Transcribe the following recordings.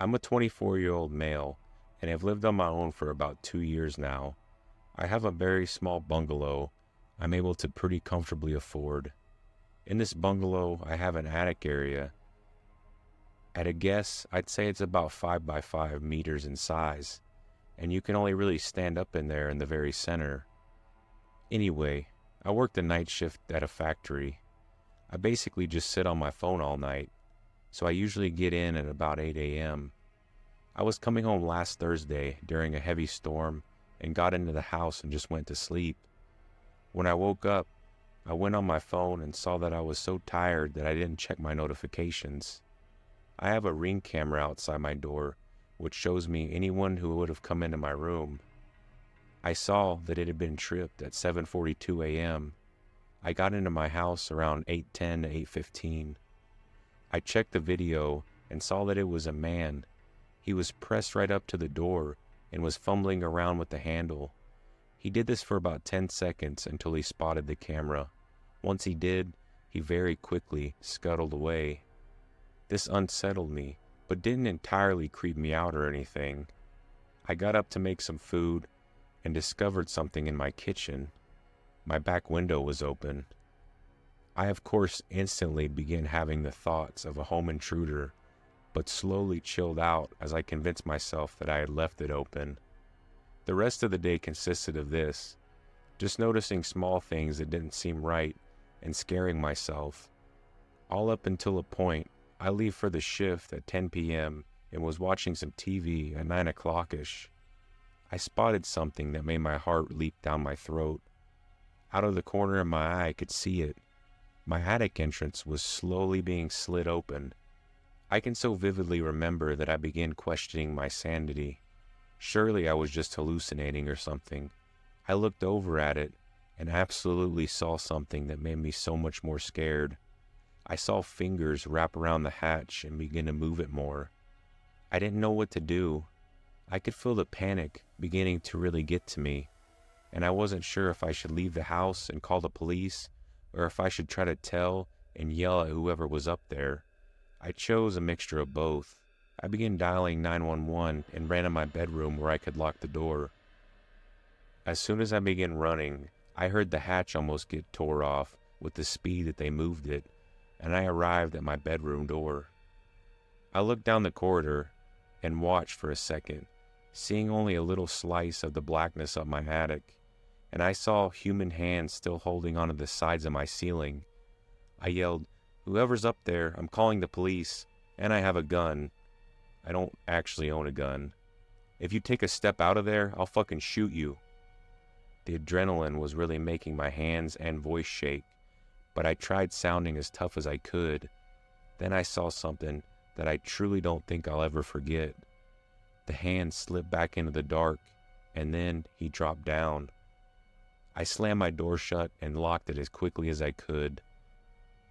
I'm a 24-year-old male and have lived on my own for about 2 years now. I have a very small bungalow I'm able to pretty comfortably afford. In this bungalow, I have an attic area. At a guess, I'd say it's about 5 by 5 meters in size, and you can only really stand up in there in the very center. Anyway, I work the night shift at a factory. I basically just sit on my phone all night, so I usually get in at about 8 a.m. I was coming home last Thursday during a heavy storm and got into the house and just went to sleep. When I woke up, I went on my phone and saw that I was so tired that I didn't check my notifications. I have a Ring camera outside my door, which shows me anyone who would have come into my room. I saw that it had been tripped at 7:42 a.m. I got into my house around 8:10 to 8:15. I checked the video and saw that it was a man. He was pressed right up to the door and was fumbling around with the handle. He did this for about 10 seconds until he spotted the camera. Once he did, he very quickly scuttled away. This unsettled me, but didn't entirely creep me out or anything. I got up to make some food and discovered something in my kitchen. My back window was open. I, of course, instantly began having the thoughts of a home intruder, but slowly chilled out as I convinced myself that I had left it open. The rest of the day consisted of this, just noticing small things that didn't seem right and scaring myself. All up until a point, I leave for the shift at 10 p.m. and was watching some TV at 9 o'clock-ish. I spotted something that made my heart leap down my throat. Out of the corner of my eye, I could see it. My attic entrance was slowly being slid open. I can so vividly remember that I began questioning my sanity. Surely I was just hallucinating or something. I looked over at it and absolutely saw something that made me so much more scared. I saw fingers wrap around the hatch and begin to move it more. I didn't know what to do. I could feel the panic beginning to really get to me, and I wasn't sure if I should leave the house and call the police, or if I should try to tell and yell at whoever was up there. I chose a mixture of both. I began dialing 911 and ran to my bedroom where I could lock the door. As soon as I began running, I heard the hatch almost get tore off with the speed that they moved it, and I arrived at my bedroom door. I looked down the corridor and watched for a second, seeing only a little slice of the blackness of my attic, and I saw human hands still holding onto the sides of my ceiling. I yelled, "Whoever's up there, I'm calling the police, and I have a gun. I don't actually own a gun. If you take a step out of there, I'll fucking shoot you." The adrenaline was really making my hands and voice shake, but I tried sounding as tough as I could. Then I saw something that I truly don't think I'll ever forget. The hand slipped back into the dark, and then he dropped down. I slammed my door shut and locked it as quickly as I could.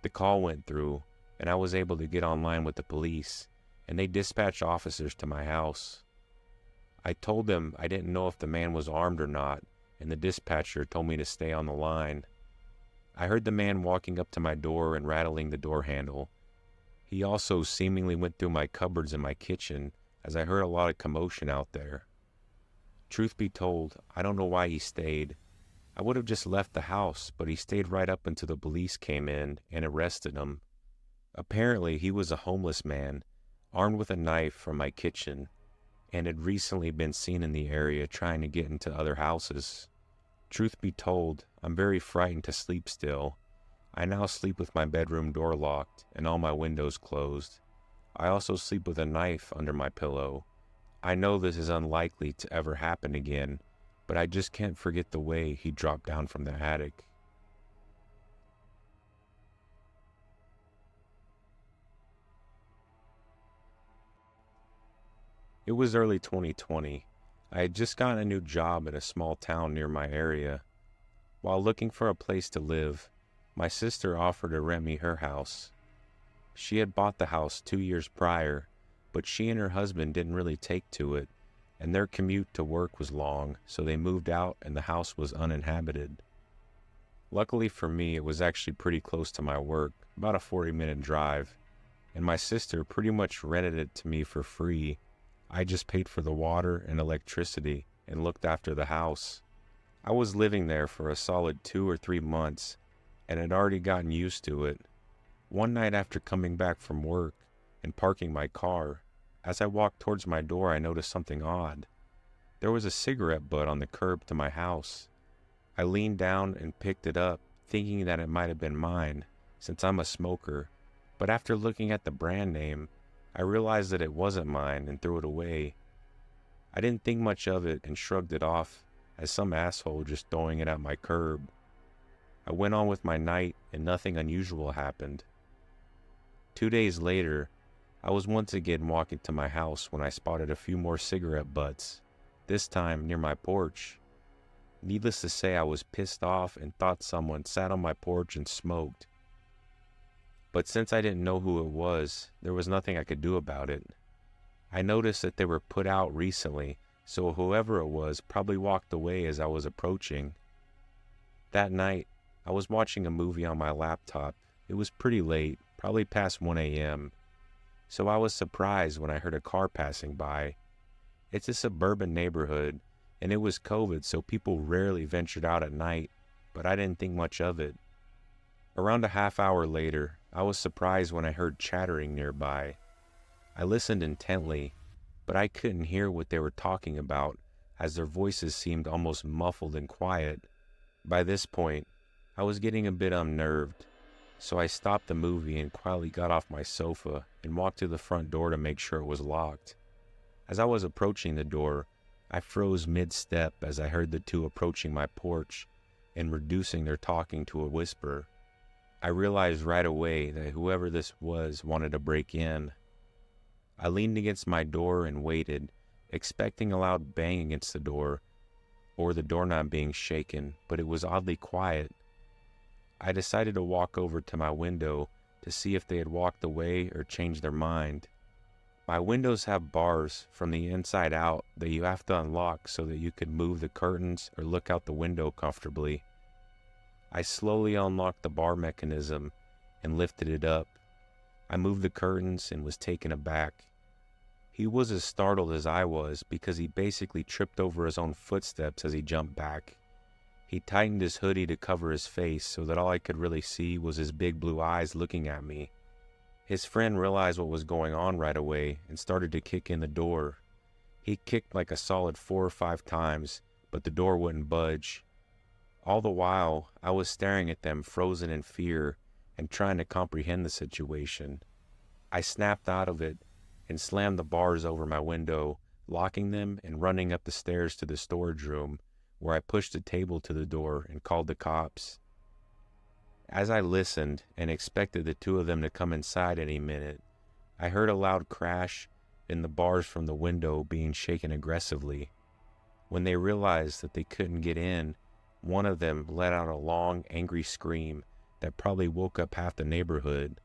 The call went through, and I was able to get online with the police, and they dispatched officers to my house. I told them I didn't know if the man was armed or not, and the dispatcher told me to stay on the line. I heard the man walking up to my door and rattling the door handle. He also seemingly went through my cupboards in my kitchen, as I heard a lot of commotion out there. Truth be told, I don't know why he stayed. I would have just left the house, but he stayed right up until the police came in and arrested him. Apparently, he was a homeless man, armed with a knife from my kitchen, and had recently been seen in the area trying to get into other houses. Truth be told, I'm very frightened to sleep still. I now sleep with my bedroom door locked and all my windows closed. I also sleep with a knife under my pillow. I know this is unlikely to ever happen again, but I just can't forget the way he dropped down from the attic. It was early 2020. I had just gotten a new job in a small town near my area. While looking for a place to live, my sister offered to rent me her house. She had bought the house 2 years prior, but she and her husband didn't really take to it, and their commute to work was long, so they moved out and the house was uninhabited. Luckily for me, it was actually pretty close to my work, about a 40-minute drive, and my sister pretty much rented it to me for free. I just paid for the water and electricity and looked after the house. I was living there for a solid 2 or 3 months and had already gotten used to it. One night after coming back from work and parking my car, as I walked towards my door, I noticed something odd. There was a cigarette butt on the curb to my house. I leaned down and picked it up, thinking that it might have been mine, since I'm a smoker. But after looking at the brand name, I realized that it wasn't mine and threw it away. I didn't think much of it and shrugged it off as some asshole just throwing it at my curb. I went on with my night and nothing unusual happened. 2 days later, I was once again walking to my house when I spotted a few more cigarette butts, this time near my porch. Needless to say, I was pissed off and thought someone sat on my porch and smoked. But since I didn't know who it was, there was nothing I could do about it. I noticed that they were put out recently, so whoever it was probably walked away as I was approaching. That night, I was watching a movie on my laptop. It was pretty late, probably past 1 a.m., so I was surprised when I heard a car passing by. It's a suburban neighborhood, and it was COVID, so people rarely ventured out at night, but I didn't think much of it. Around a half hour later, I was surprised when I heard chattering nearby. I listened intently, but I couldn't hear what they were talking about, as their voices seemed almost muffled and quiet. By this point, I was getting a bit unnerved, so I stopped the movie and quietly got off my sofa and walked to the front door to make sure it was locked. As I was approaching the door, I froze mid-step as I heard the two approaching my porch and reducing their talking to a whisper. I realized right away that whoever this was wanted to break in. I leaned against my door and waited, expecting a loud bang against the door or the doorknob being shaken, but it was oddly quiet. I decided to walk over to my window to see if they had walked away or changed their mind. My windows have bars from the inside out that you have to unlock so that you could move the curtains or look out the window comfortably. I slowly unlocked the bar mechanism and lifted it up. I moved the curtains and was taken aback. He was as startled as I was because he basically tripped over his own footsteps as he jumped back. He tightened his hoodie to cover his face so that all I could really see was his big blue eyes looking at me. His friend realized what was going on right away and started to kick in the door. He kicked like a solid 4 or 5 times, but the door wouldn't budge. All the while, I was staring at them frozen in fear and trying to comprehend the situation. I snapped out of it and slammed the bars over my window, locking them and running up the stairs to the storage room, where I pushed a table to the door and called the cops. As I listened and expected the two of them to come inside any minute, I heard a loud crash and the bars from the window being shaken aggressively. When they realized that they couldn't get in, one of them let out a long, angry scream that probably woke up half the neighborhood.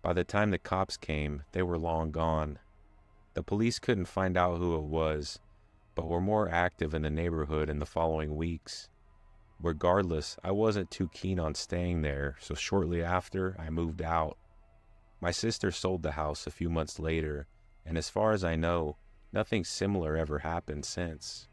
By the time the cops came, they were long gone. The police couldn't find out who it was, but were more active in the neighborhood in the following weeks. Regardless, I wasn't too keen on staying there, so shortly after, I moved out. My sister sold the house a few months later, and as far as I know, nothing similar ever happened since.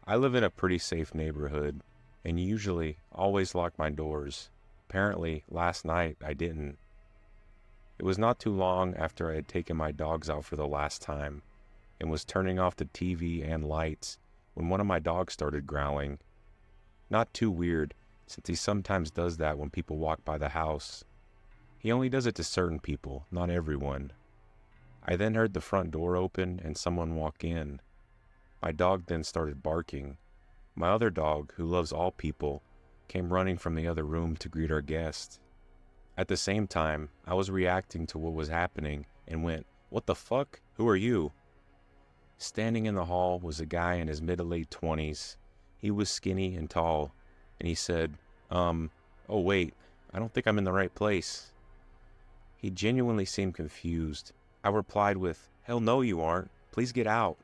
I live in a pretty safe neighborhood, and usually always lock my doors. Apparently, last night I didn't. It was not too long after I had taken my dogs out for the last time, and was turning off the TV and lights, when one of my dogs started growling. Not too weird, since he sometimes does that when people walk by the house. He only does it to certain people, not everyone. I then heard the front door open and someone walk in. My dog then started barking. My other dog, who loves all people, came running from the other room to greet our guest. At the same time, I was reacting to what was happening and went, "What the fuck? Who are you?" Standing in the hall was a guy in his mid to late 20s. He was skinny and tall, and he said, oh wait, I don't think I'm in the right place." He genuinely seemed confused. I replied with, "Hell no you aren't. Please get out."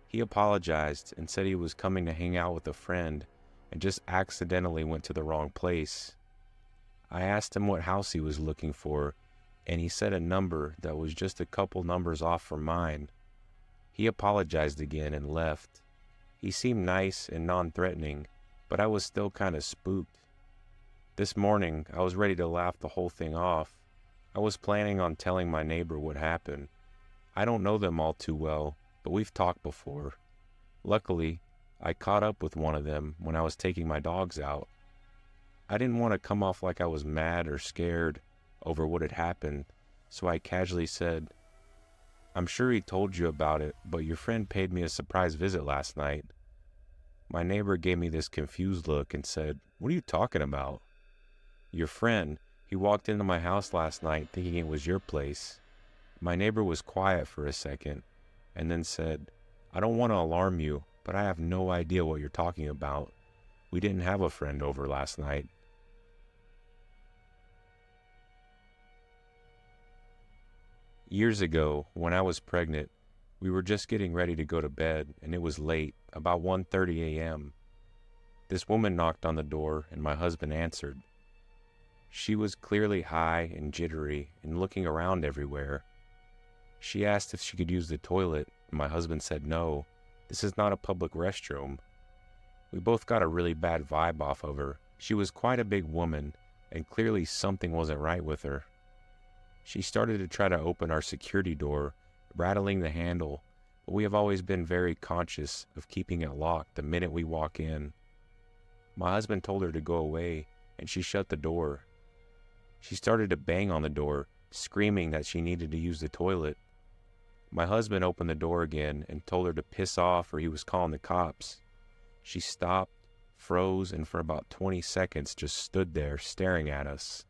He apologized and said he was coming to hang out with a friend and just accidentally went to the wrong place. I asked him what house he was looking for, and he said a number that was just a couple numbers off from mine. He apologized again and left. He seemed nice and non-threatening, but I was still kind of spooked. This morning, I was ready to laugh the whole thing off. I was planning on telling my neighbor what happened. I don't know them all too well, but we've talked before. Luckily, I caught up with one of them when I was taking my dogs out. I didn't want to come off like I was mad or scared over what had happened, so I casually said, "I'm sure he told you about it, but your friend paid me a surprise visit last night." My neighbor gave me this confused look and said, "What are you talking about?" "Your friend, he walked into my house last night thinking it was your place." My neighbor was quiet for a second and then said, "I don't want to alarm you, but I have no idea what you're talking about. We didn't have a friend over last night." Years ago, when I was pregnant, we were just getting ready to go to bed, and it was late, about 1:30 a.m. This woman knocked on the door, and my husband answered. She was clearly high and jittery and looking around everywhere. She asked if she could use the toilet, and my husband said no. This is not a public restroom. We both got a really bad vibe off of her. She was quite a big woman, and clearly something wasn't right with her. She started to try to open our security door, rattling the handle, but we have always been very conscious of keeping it locked the minute we walk in. My husband told her to go away, and she shut the door. She started to bang on the door, screaming that she needed to use the toilet. My husband opened the door again and told her to piss off or he was calling the cops. She stopped, froze, and for about 20 seconds just stood there staring at us.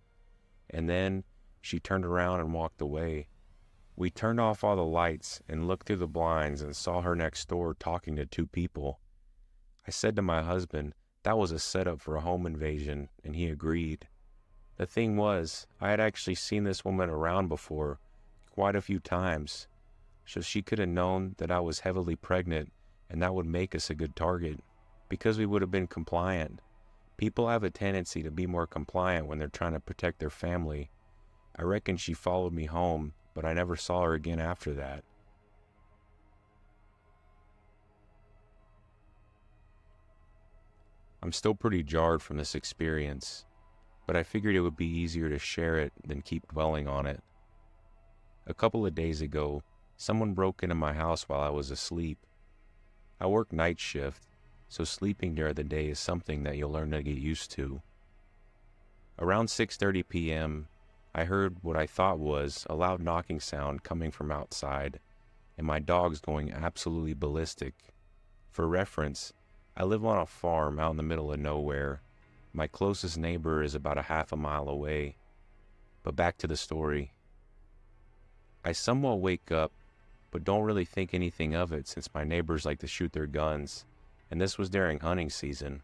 And then she turned around and walked away. We turned off all the lights and looked through the blinds and saw her next door talking to two people. I said to my husband that was a setup for a home invasion, and he agreed. The thing was, I had actually seen this woman around before, quite a few times, so she could have known that I was heavily pregnant, and that would make us a good target, because we would have been compliant. People have a tendency to be more compliant when they're trying to protect their family. I reckon she followed me home, but I never saw her again after that. I'm still pretty jarred from this experience, but I figured it would be easier to share it than keep dwelling on it. A couple of days ago, someone broke into my house while I was asleep. I work night shift, so sleeping during the day is something that you'll learn to get used to. Around 6:30 p.m., I heard what I thought was a loud knocking sound coming from outside, and my dogs going absolutely ballistic. For reference, I live on a farm out in the middle of nowhere. My closest neighbor is about a half a mile away. But back to the story. I somewhat wake up, but don't really think anything of it since my neighbors like to shoot their guns, and this was during hunting season.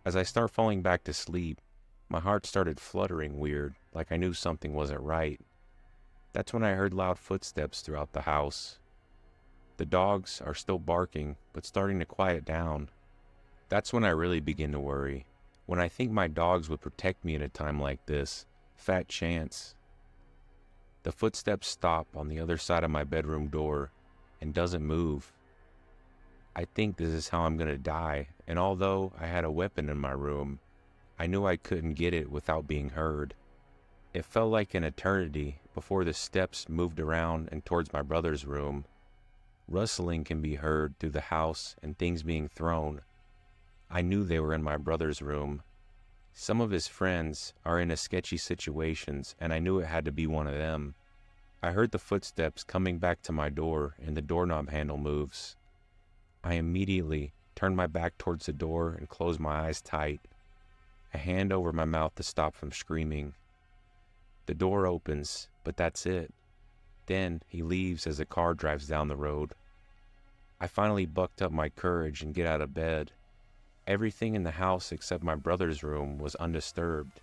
As I start falling back to sleep, my heart started fluttering weird, like I knew something wasn't right. That's when I heard loud footsteps throughout the house. The dogs are still barking, but starting to quiet down. That's when I really begin to worry. When I think my dogs would protect me at a time like this, fat chance. The footsteps stop on the other side of my bedroom door and doesn't move. I think this is how I'm gonna die, and although I had a weapon in my room, I knew I couldn't get it without being heard. It felt like an eternity before the steps moved around and towards my brother's room. Rustling can be heard through the house and things being thrown. I knew they were in my brother's room. Some of his friends are in sketchy situations, and I knew it had to be one of them. I heard the footsteps coming back to my door, and the doorknob handle moves. I immediately turned my back towards the door and closed my eyes tight, a hand over my mouth to stop from screaming. The door opens, but that's it. Then he leaves as the car drives down the road. I finally bucked up my courage and get out of bed. Everything in the house except my brother's room was undisturbed.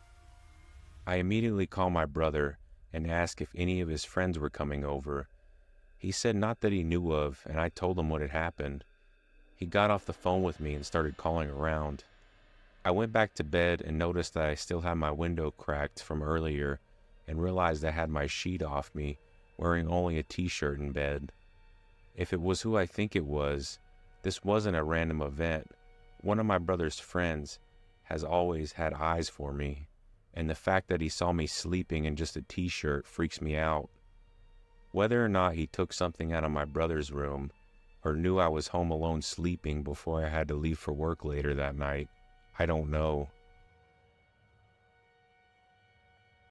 I immediately called my brother and asked if any of his friends were coming over. He said not that he knew of, and I told him what had happened. He got off the phone with me and started calling around. I went back to bed and noticed that I still had my window cracked from earlier and realized I had my sheet off me, wearing only a t-shirt in bed. If it was who I think it was, this wasn't a random event. One of my brother's friends has always had eyes for me, and the fact that he saw me sleeping in just a t-shirt freaks me out. Whether or not he took something out of my brother's room, or knew I was home alone sleeping before I had to leave for work later that night, I don't know.